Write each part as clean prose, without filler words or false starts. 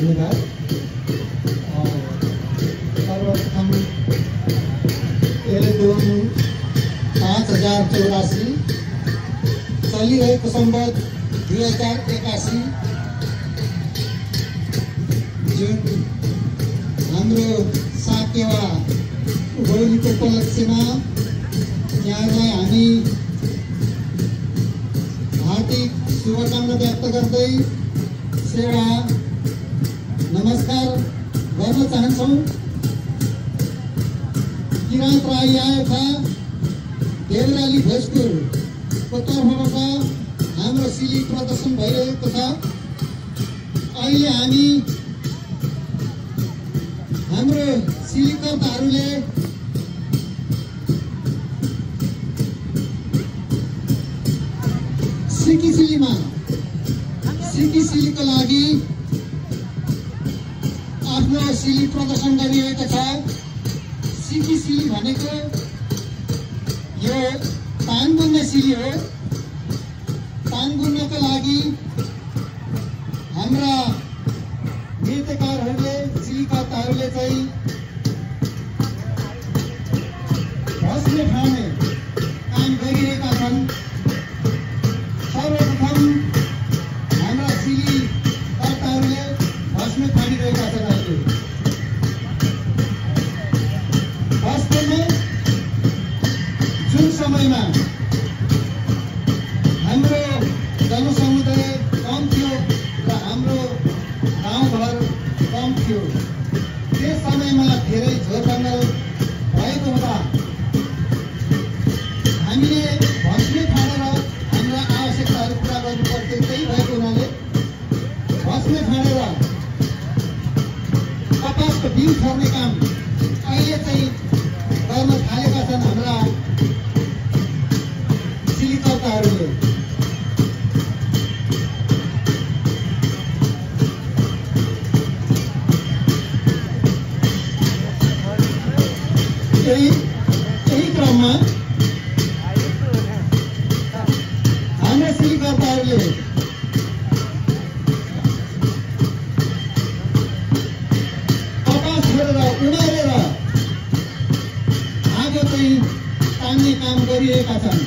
धन्यवाद। सर्वप्रथम एलेदोन 5084 चलिरहेको सम्बत 2081 जुन हाम्रो साकेवा उभौलीको उपलक्ष्यमा यहाँलाई हामी हार्दिक शुभकामना व्यक्त गर्दै सेवा नमस्कार गर्न चाहन्छौँ। किराँत राई आएका देवराली भोजपुरको तर्फबाट हाम्रो सिली प्रदर्शन भइरहेको छ। अहिले हामी हाम्रो सिलीकर्ताहरूले सिकी सिलीको लागि आफ्नो सिली प्रदर्शन गरिरहेको छ। सिकी सिली भनेको यो तान बुन्ने सिली हो। तान बुन्नको लागि हाम्रा नृत्यकारहरूले सिलीकर्ताहरूले चाहिँ भस्ने ठाउने काम गरिरहेका छन्। सर्वप्रथम हाम्रा सिलीकर्ताहरूले भस्ने ठानिरहेका छन्। अहिले वास्तवमा जुन समयमा हाम्रो जनसमुदाय कम थियो र हाम्रो गाउँघर कम थियो, त्यस समयमा धेरै झोरजङ्गल भएको हुँदा हामीले भस्ने ठानेर हाम्रा आवश्यकताहरू पुरा गर्नुपर्थ्यो। त्यही भएको हुनाले भस्ने ठानेर कपासको बिउ छर्ने काम अहिले चाहिँ गर्न थालेका छन् हाम्रा सिलीकर्ताहरूले। यही क्रममा हाम्रा सिलीकर्ताहरूले कपास छोडेर उडारेर आगो चाहिँ तान्ने काम गरिरहेका छन्।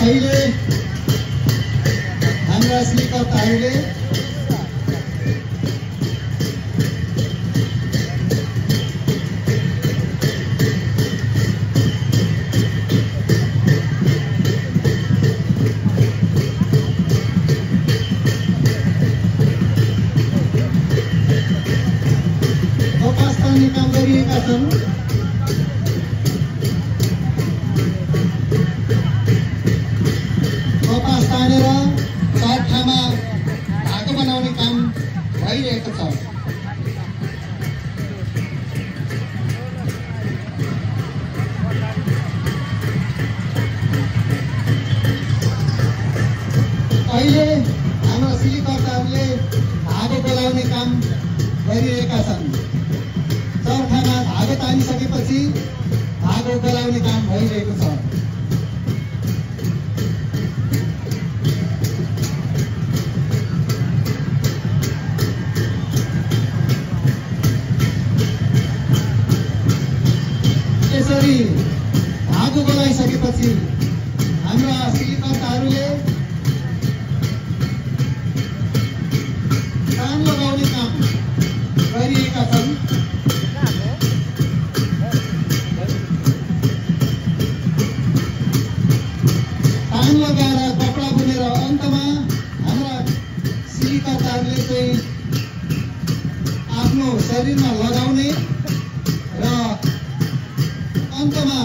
अहिले हाम्रा सिलीकर्ताहरूले कपास तान्ने काम गरिरहेका छन्। कपास तानेर चरखामा धागो बनाउने काम भइरहेको छ। अहिले हाम्रा सिलीकर्ताहरूले धागो बोलाउने काम गरिरहेका छन्। चरखामा धागो तानिसकेपछि धागो बोलाउने काम भइरहेको छ। यसरी धागो बोलाइसकेपछि हाम्रा सिलीकर्ताहरूले तान लगाउने काम गरिरहेका छन्। तान लगाएर कपडा बुनेर अन्तमा हाम्रा सिलीकर्ताहरूले चाहिँ आफ्नो शरीरमा लगाउने र अन्तमा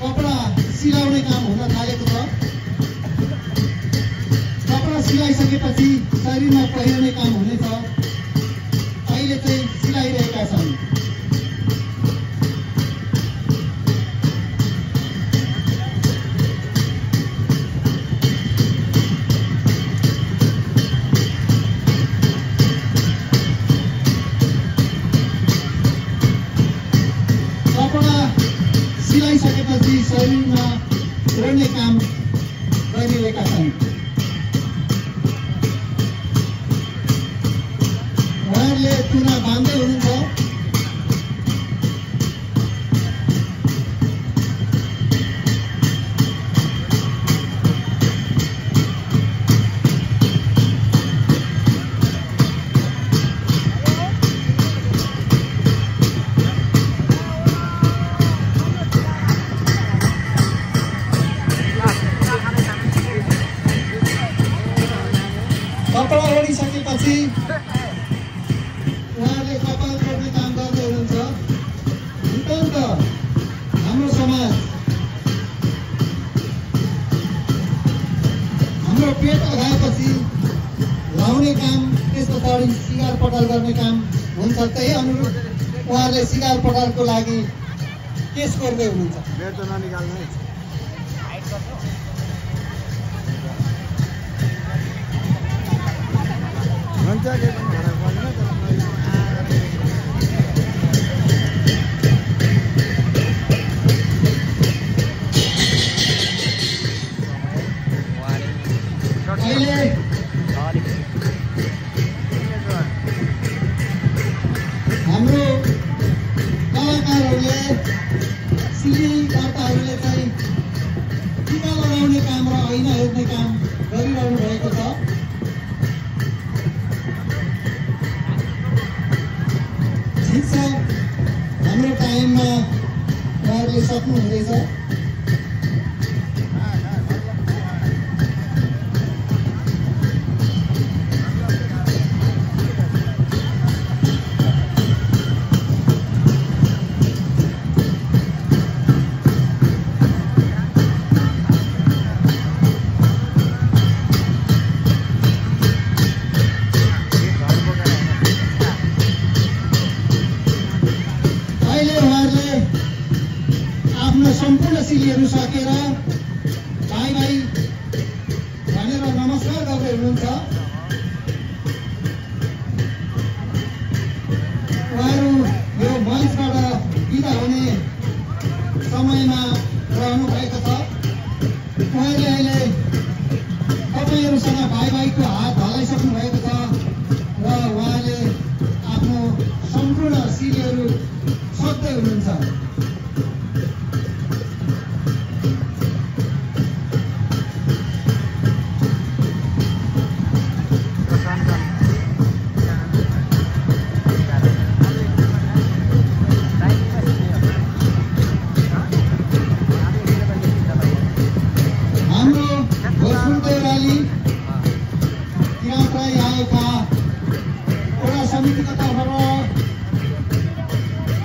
कपडा सिलाउने काम हुन थालेको छ। कपडा सिलाइसकेपछि शरीरमा पहिरने काम हुनेछ। अहिले चाहिँ सिलाइरहेका छन्। सिलाइसकेपछि शरीरमा जोड्ने काम गरिरहेका छन्। उहाँहरूले तुना बाँध्दै हुनुहुन्छ। कपडा ओढिसकेपछि उहाँहरूले कपाल जोड्ने काम गर्दै हुनुहुन्छ। नितान्त हाम्रो समाज, हाम्रो पेट अघाएपछि लाउने काम, त्यस पछाडि सिगार पटाल गर्ने काम हुन्छ। त्यही अनुरूप उहाँहरूले सिगार पटालको लागि केस गर्दै हुनुहुन्छ। अहिले हाम्रो कलाकारहरूले, सिलिकर्ताहरूले चाहिँ टिका लगाउने काम र ऐना हेर्ने काम गरिरहनु भएको छ। ठिक छ, हाम्रो टाइममा उहाँहरूले सक्नुहुँदैछ। आफ्नो सम्पूर्ण सिलीहरू सकेर भाइ भाइ भनेर नमस्कार गर्दै हुनुहुन्छ। उहाँहरू यो मञ्चबाट बिदा हुने समयमा रहनु भएको छ। उहाँले अहिले तपाईँहरूसँग भाइ भाइको हात हल्लाइसक्नु भएको छ र उहाँले आफ्नो सम्पूर्ण सिलीहरू सक्दै हुनुहुन्छ। समितिको तर्फबाट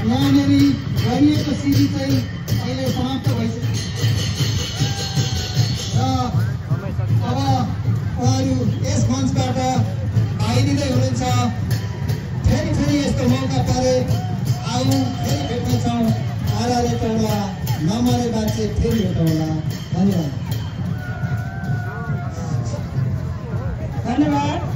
यहाँनिर गरिएको सिडी चाहिँ अहिले समाप्त भइसक्यो र अब उहाँहरू यस मञ्चबाट आइदिँदै हुनुहुन्छ। फेरि यस्तो मौका परे आउँ, फेरि भेट्नेछौँ। आराले टोला नमरे बाँचे फेरि भेटौँला। धन्यवाद।